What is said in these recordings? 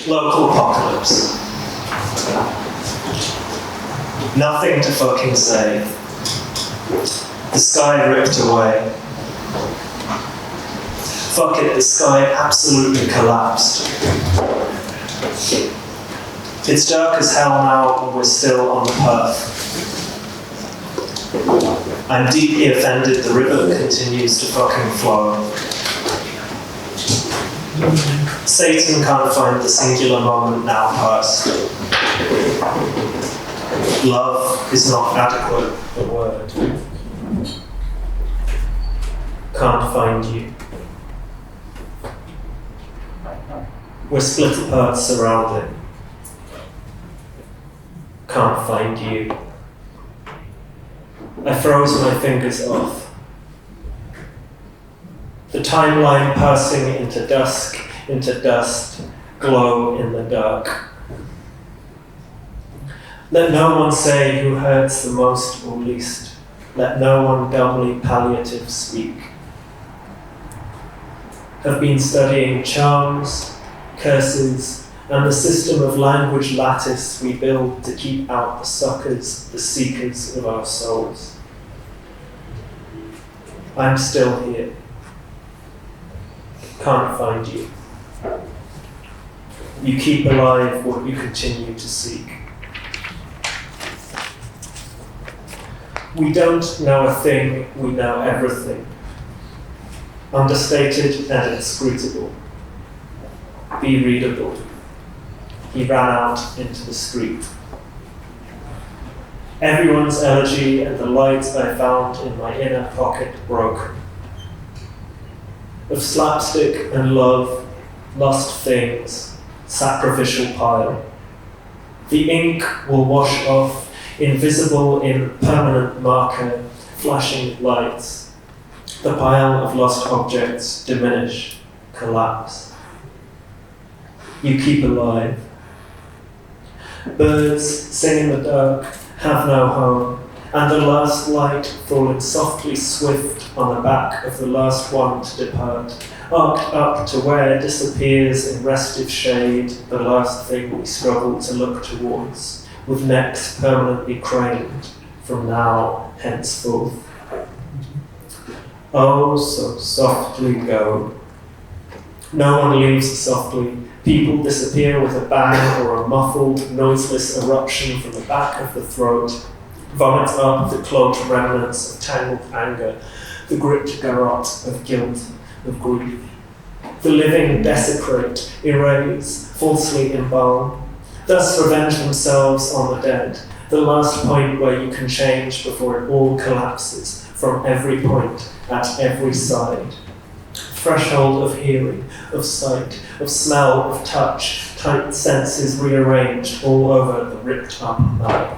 Local apocalypse. Nothing to fucking say. The sky ripped away. Fuck it, the sky absolutely collapsed. It's dark as hell now, and we're still on the path. I'm deeply offended the river continues to fucking flow. Satan can't find the singular moment now past. Love is not adequate a word. Can't find you. We're split apart surrounding. Can't find you. I froze my fingers off. The timeline passing into dusk, into dust, glow in the dark. Let no one say who hurts the most or least. Let no one doubly palliative speak. Have been studying charms, curses, and the system of language lattice we build to keep out the suckers, the seekers of our souls. I'm still here. Can't find you. You keep alive what you continue to seek. We don't know a thing, we know everything. Understated and inscrutable. Be readable. He ran out into the street. Everyone's elegy and the light I found in my inner pocket broken. Of slapstick and love, lost things, sacrificial pile. The ink will wash off, invisible in permanent marker, flashing lights. The pile of lost objects diminish, collapse. You keep alive. Birds sing in the dark, have no home, and the last light falling softly swift on the back of the last one to depart, arced up to where disappears in restive shade the last thing we struggle to look towards, with necks permanently craned from now henceforth. Oh, so softly go. No one leaves softly. People disappear with a bang or a muffled, noiseless eruption from the back of the throat, vomit up the clogged remnants of tangled anger, the gripped garrote of guilt, of grief. The living desecrate, erase, falsely embalm, thus revenge themselves on the dead, the last point where you can change before it all collapses, from every point, at every side. Threshold of hearing, of sight, of smell, of touch, tight senses rearranged all over the ripped up map.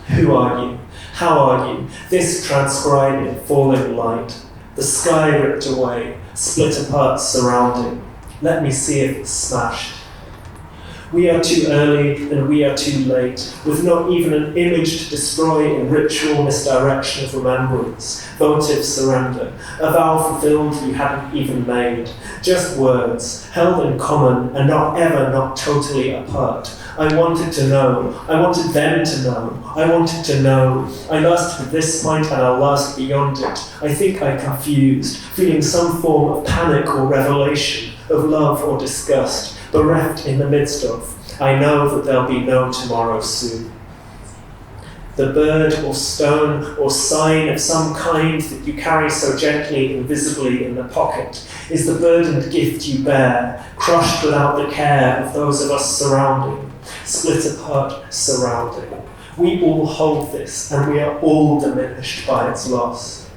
Who are you? How are you? This transcribing falling light, the sky ripped away, split apart surrounding. Let me see if it's smashed. We are too early and we are too late, with not even an image to destroy in ritual misdirection of remembrance, votive surrender, a vow fulfilled you hadn't even made, just words, held in common and not ever not totally apart. I wanted to know, I wanted them to know, I wanted to know. I last to this point and I'll last beyond it. I think I confused, feeling some form of panic or revelation, of love or disgust, bereft in the midst of. I know that there'll be no tomorrow soon. The bird or stone or sign of some kind that you carry so gently, invisibly in the pocket, is the burdened gift you bear, crushed without the care of those of us surrounding, split apart surrounding. We all hold this, and we are all diminished by its loss.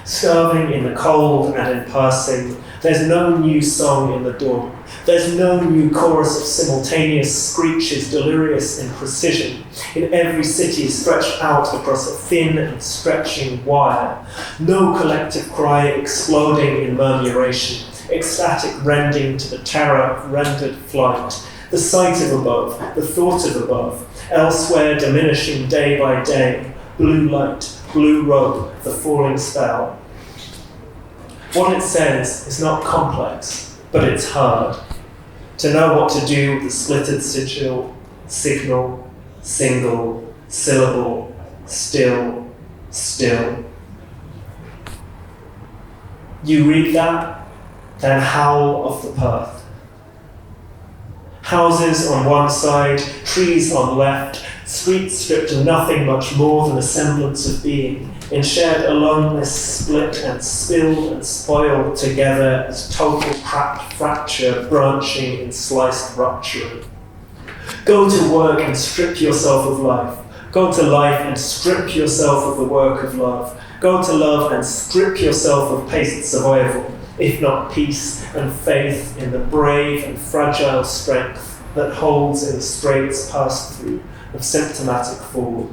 Starving in the cold and in passing, there's no new song in the dawn. There's no new chorus of simultaneous screeches, delirious in precision, in every city stretched out across a thin and stretching wire. No collective cry exploding in murmuration, ecstatic rending to the terror of rendered flight. The sight of above, the thought of above, elsewhere diminishing day by day, blue light, blue robe, the falling spell. What it says is not complex, but it's hard. to know what to do with the splittered sigil, signal, single, syllable, still, still. You read that, then howl of the Perth. Houses on one side, trees on left, streets stripped of nothing much more than a semblance of being, in shared aloneness, split and spilled and spoiled together as total cracked fracture branching in sliced rupturing. Go to work and strip yourself of life. Go to life and strip yourself of the work of love. Go to love and strip yourself of paced survival, if not peace and faith in the brave and fragile strength that holds in the straits passed through of symptomatic fall.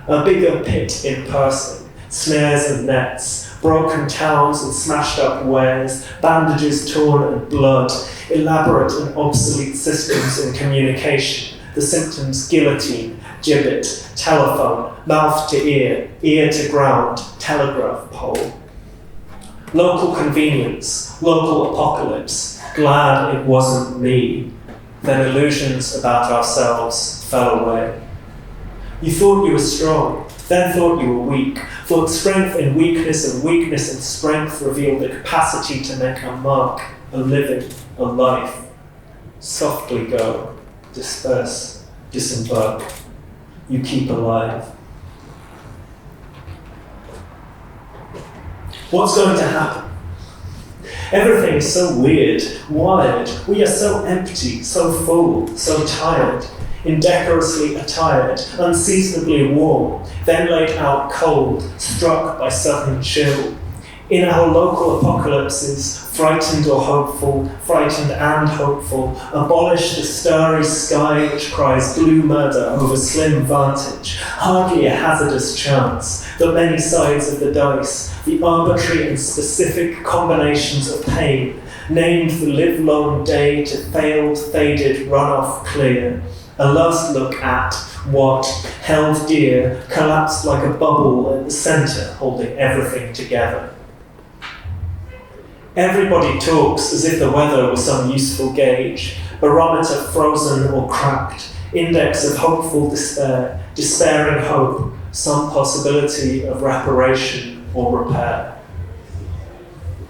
A bigger pit in person, snares and nets, broken towns and smashed up wares, bandages torn and blood, elaborate and obsolete systems in communication, the symptoms guillotine, gibbet, telephone, mouth to ear to ground, telegraph pole. Local convenience, local apocalypse, glad it wasn't me. Then illusions about ourselves fell away. You thought you were strong, then thought you were weak, thought strength in weakness and weakness in strength revealed the capacity to make a mark, a living, a life. Softly go, disperse, disembark. You keep alive. What's going to happen? Everything is so weird, wired. We are so empty, so full, so tired, indecorously attired, unseasonably warm, then laid out cold, struck by sudden chill. In our local apocalypses, frightened or hopeful, frightened and hopeful, abolish the starry sky which cries blue murder over slim vantage, hardly a hazardous chance, the many sides of the dice, the arbitrary and specific combinations of pain, named the livelong day to failed, faded, run-off clear, a last look at what, held dear, collapsed like a bubble at the centre, holding everything together. Everybody talks as if the weather was some useful gauge, barometer frozen or cracked, index of hopeful despair, despairing hope, some possibility of reparation or repair.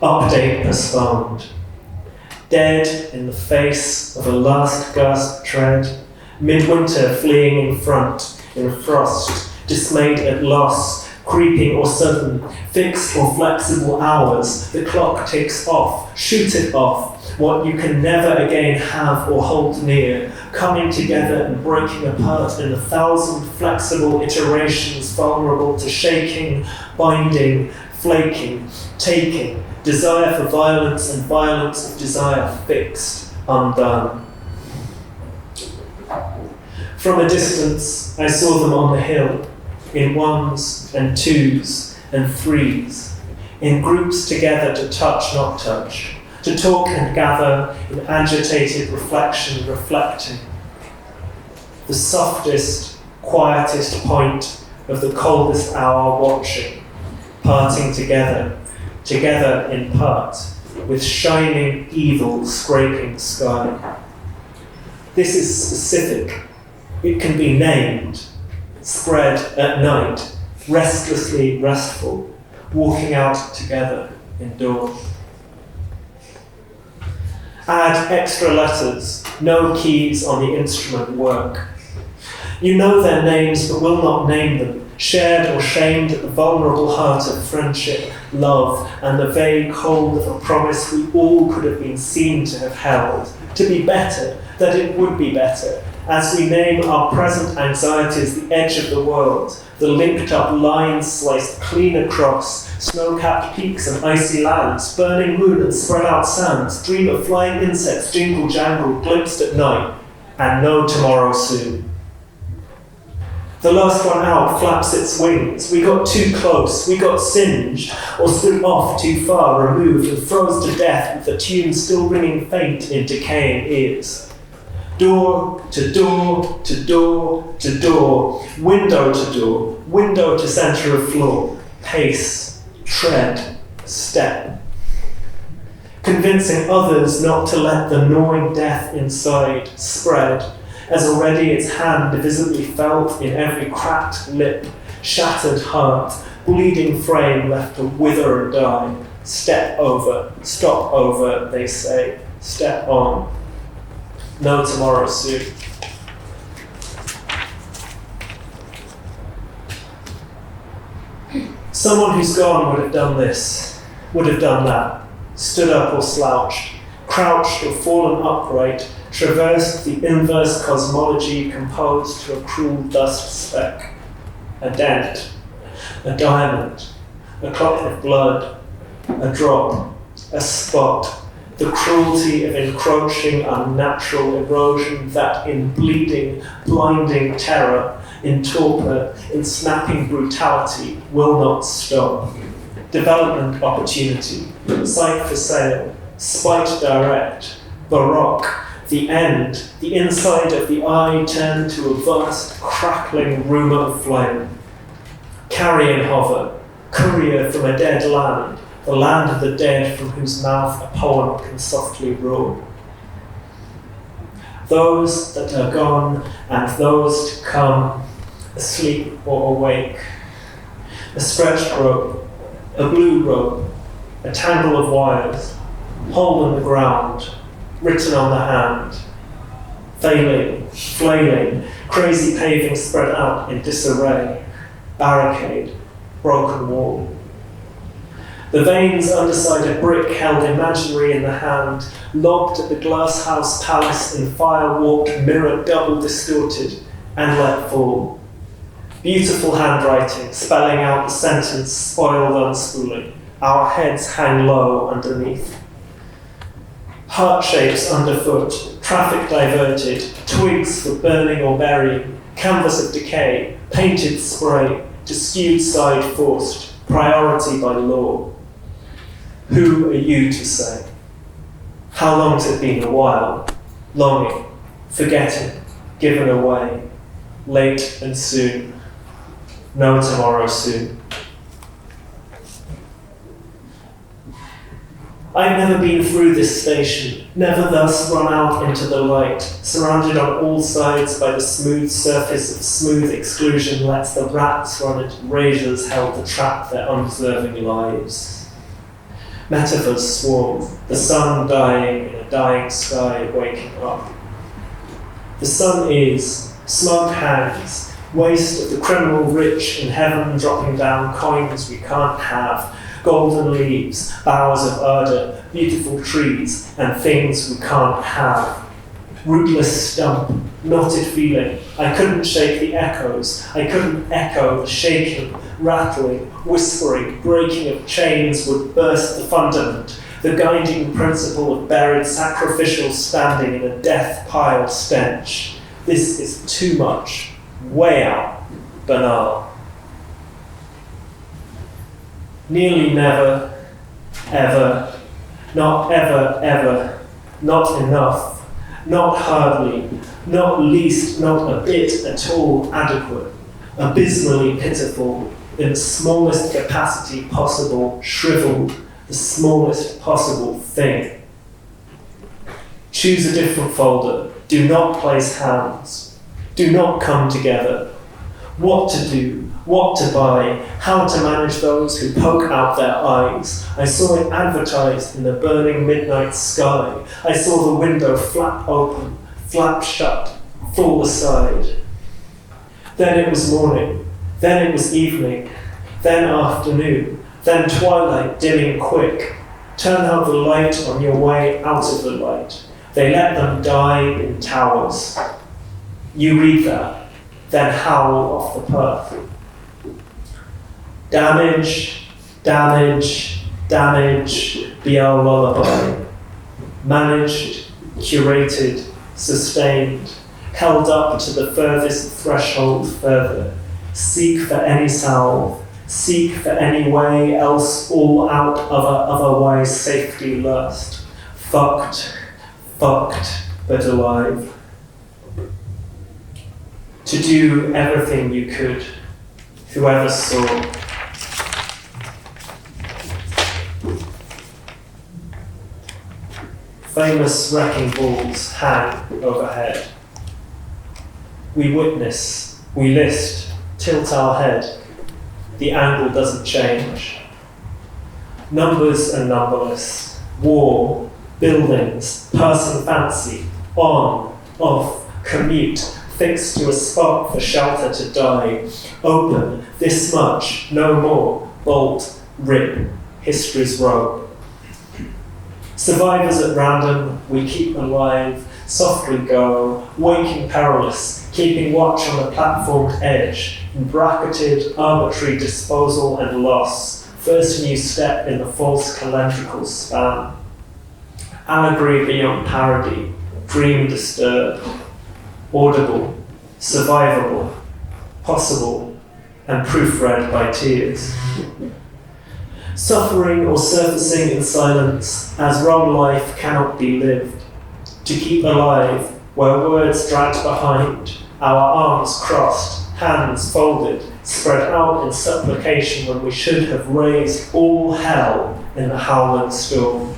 Update postponed. Dead in the face of a last gasp tread, midwinter fleeing in front, in frost, dismayed at loss, creeping or sudden, fixed or flexible hours, the clock ticks off, shoot it off, what you can never again have or hold near, coming together and breaking apart in 1,000 flexible iterations vulnerable to shaking, binding, flaking, taking, desire for violence and violence of desire fixed, undone. From a distance, I saw them on the hill, in ones and twos and threes, in groups together to touch, not touch, to talk and gather in agitated reflection, reflecting. The softest, quietest point of the coldest hour watching, parting together, together in part, with shining evil scraping sky. This is specific. It can be named. Spread at night, restlessly restful, walking out together indoors. Add extra letters, no keys on the instrument work. You know their names but will not name them, shared or shamed at the vulnerable heart of friendship, love, and the vague hold of a promise we all could have been seen to have held, to be better, that it would be better, as we name our present anxieties the edge of the world, the linked-up lines sliced clean across, snow-capped peaks and icy lands, burning moon and spread-out sands, dream of flying insects, jingle-jangle, glimpsed at night, and no tomorrow soon. The last one out flaps its wings. We got too close, we got singed, or stood off too far removed and froze to death with the tune still ringing faint in decaying ears. Door to door to door to door, window to door, window to centre of floor, pace, tread, step. convincing others not to let the gnawing death inside spread, as already its hand visibly felt in every cracked lip, shattered heart, bleeding frame left to wither and die. Step over, stop over, they say, step on. No tomorrow soon. Someone who's gone would have done this, would have done that, stood up or slouched, crouched or fallen upright, traversed the inverse cosmology composed to a cruel dust speck, a dent, a diamond, a clot of blood, a drop, a spot, the cruelty of encroaching unnatural erosion that in bleeding, blinding terror, in torpor, in snapping brutality will not stop. Development opportunity, sight for sale, spite direct, baroque, the end, the inside of the eye turned to a vast, crackling rumour of flame. Carrion hover, courier from a dead land, the land of the dead from whose mouth a poem can softly roar. Those that are gone and those to come, asleep or awake. A stretched rope, a blue rope, a tangle of wires, hole in the ground, written on the hand. Failing, flailing, crazy paving spread out in disarray. Barricade, broken wall. The veins underside a brick held imaginary in the hand, lobbed at the glass house palace in fire-warped mirror double distorted, and let fall. Beautiful handwriting, spelling out the sentence, spoiled unspooling. Our heads hang low underneath. Heart shapes underfoot, traffic diverted, twigs for burning or burying, canvas of decay, painted spray, to skewed side forced, priority by law. Who are you to say? How long's it been? A while. Longing, forgetting, given away, late and soon. No tomorrow soon. I've never been through this station, never thus run out into the light, surrounded on all sides by the smooth surface of smooth exclusion lets the rats run it, razors held to trap their undeserving lives. Metaphors swarm, the sun dying in a dying sky waking up. The sun is, smoke hangs, waste of the criminal rich in heaven dropping down coins we can't have, golden leaves, bowers of ardor, beautiful trees, and things we can't have. Rootless stump, knotted feeling, I couldn't shake the echoes, I couldn't echo the shaking, rattling, whispering, breaking of chains would burst the fundament, the guiding principle of buried sacrificial standing in a death pile stench. This is too much, way out, banal. Nearly never, ever, not ever, ever, not enough, not hardly, not least, not a bit at all adequate, abysmally pitiful, in the smallest capacity possible, shriveled, the smallest possible thing. Choose a different folder, do not place hands, do not come together. What to do, what to buy, how to manage those who poke out their eyes. I saw it advertised in the burning midnight sky. I saw the window flap open, flap shut, fall aside. Then it was morning, then it was evening, then afternoon, then twilight dimming quick. Turn out the light on your way out of the light. They let them die in towers. You read that, then howl off the path. Damage, damage, damage, be our lullaby. Managed, curated, sustained, held up to the furthest threshold further. Seek for any salve, seek for any way, else all out of a otherwise safety lust. Fucked, but alive. To do everything you could, whoever saw. Famous wrecking balls hang overhead. We witness, we list, tilt our head. The angle doesn't change. Numbers are numberless. War, buildings, person fancy, on, off, commute, fixed to a spot for shelter to die. Open, this much, no more, bolt, rip, history's rope. Survivors at random, we keep alive, softly go, waking perilous, keeping watch on the platformed edge, bracketed, arbitrary disposal and loss, first new step in the false calendrical span. Allegory beyond parody, dream disturbed, audible, survivable, possible, and proofread by tears. Suffering or surfacing in silence, as wrong life cannot be lived. To keep alive, where words dragged behind, our arms crossed, hands folded, spread out in supplication when we should have raised all hell in the howling storm.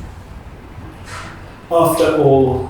After all,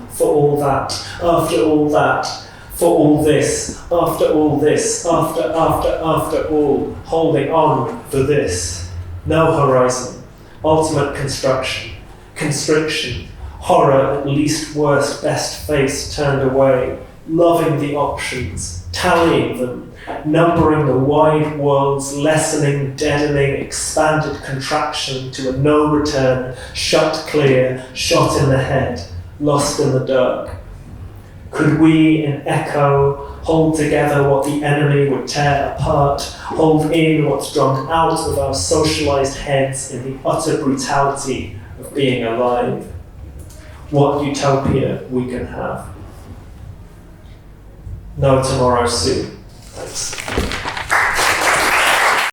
for all that, after all that, for all this, after all this, after all, holding on for this. No horizon, ultimate construction, constriction, horror at least worst best face turned away, loving the options, tallying them, numbering the wide world's lessening, deadening, expanded contraction to a no return, shut clear, shot in the head, lost in the dark. Could we, in echo, hold together what the enemy would tear apart, hold in what's drummed out of our socialized heads in the utter brutality of being alive? What utopia we can have. No tomorrow soon. Thanks.